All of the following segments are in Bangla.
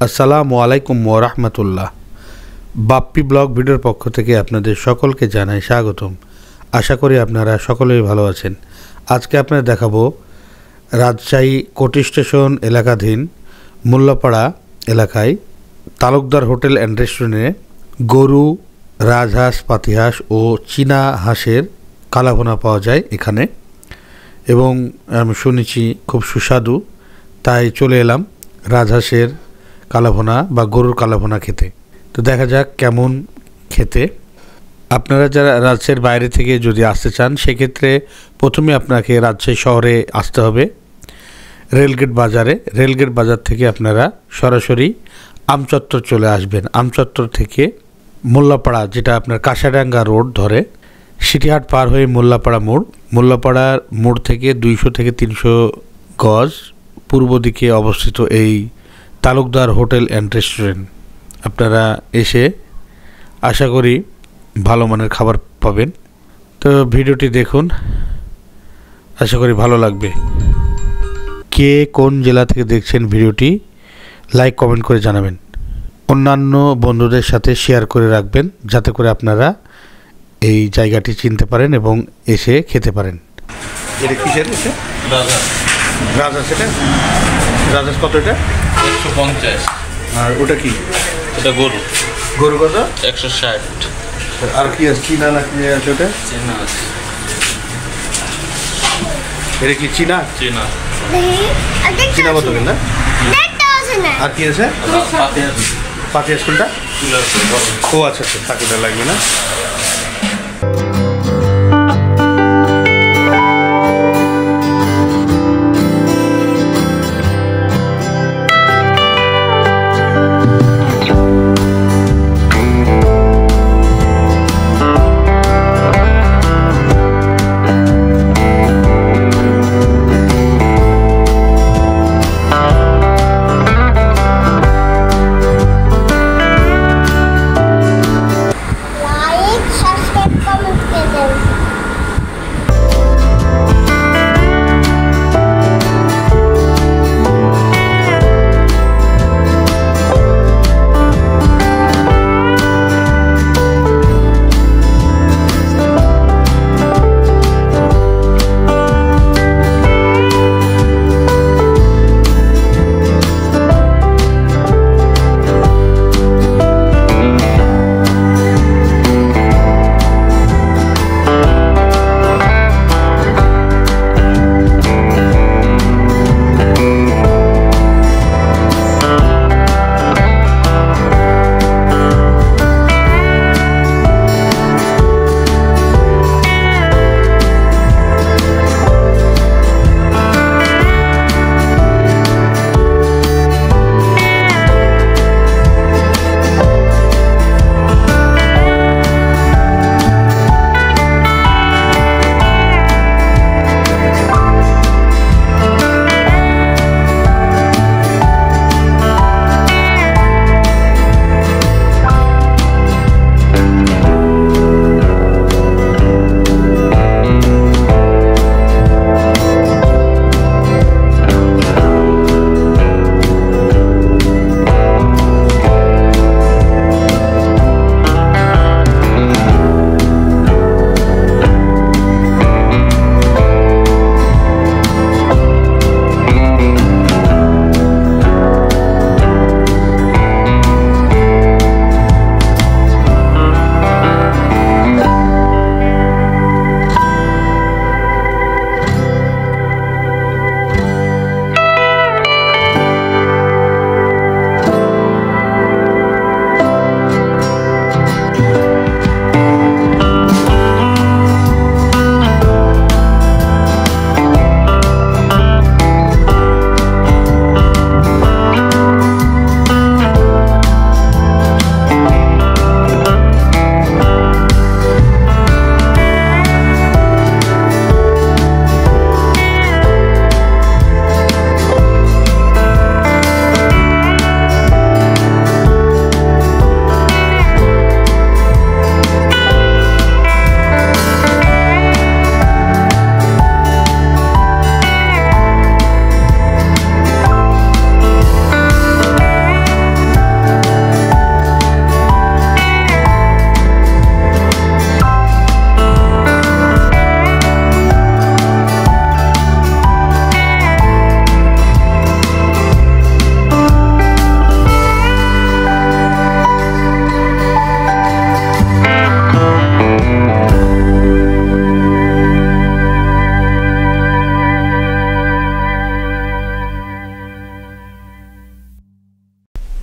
আসসালামু আলাইকুম ওয়া রাহমাতুল্লাহ। বাপ্পি ব্লগ ভিডিওর পক্ষ থেকে আপনাদের সকলকে জানাই স্বাগতম। আশা করি আপনারা সকলেই ভালো আছেন। আজকে আপনাদের দেখাবো রাজশাহী কোটি স্টেশন এলাকাধীন মোল্লাপাড়া এলাকায় তালুকদার হোটেল অ্যান্ড রেস্টুরেন্টে গরু, রাজহাঁস, পাতিহাঁস ও চীনা হাঁসের কালাভুনা পাওয়া যায় এখানে, এবং আমি শুনেছি খুব সুস্বাদু, তাই চলে এলাম রাজহাঁসের কালাভুনা বা গরুর কালাভুনা খেতে। তো দেখা যাক কেমন খেতে। আপনারা যারা রাজশাহীর বাইরে থেকে যদি আসতে চান সেক্ষেত্রে প্রথমে আপনাকে রাজশাহী শহরে আসতে হবে রেলগেট বাজার থেকে আপনারা সরাসরি আমচত্বর চলে আসবেন। আমচত্বর থেকে মোল্লাপাড়া, যেটা আপনার কাঁসাডাঙ্গা রোড ধরে সিটিহাট পার হয়ে মোল্লাপাড়ার মোড় থেকে 200 থেকে 300 গজ পূর্ব দিকে অবস্থিত এই তালুকদার হোটেল অ্যান্ড রেস্টুরেন্ট। আপনারা এসে আশা করি ভালো মানের খাবার পাবেন। তো ভিডিওটি দেখুন, আশা করি ভালো লাগবে। কে কোন জেলা থেকে দেখছেন ভিডিওটি লাইক কমেন্ট করে জানাবেন। অন্যান্য বন্ধুদের সাথে শেয়ার করে রাখবেন যাতে করে আপনারা এই জায়গাটি চিনতে পারেন এবং এসে খেতে পারেন। এটা কিসের? রাজহাঁস। এটা রাজহাঁস কত? এটা 150। আর ওটা কি? এটা গরু কত? 160। আর কি আছে? চীনা না কি আছে? ওটা চীনা আছে। এটা কি চীনা? চীনা কত কিনা? আর কি আছে? পাতিহাঁস কোনটা? ও আচ্ছা, তাকে লাগবে না।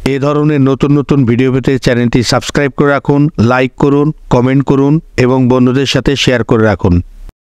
এ ধরনের নতুন নতুন ভিডিও পেতে চ্যানেলটি সাবস্ক্রাইব করে রাখুন, লাইক করুন, কমেন্ট করুন এবং বন্ধুদের সাথে শেয়ার করে রাখুন।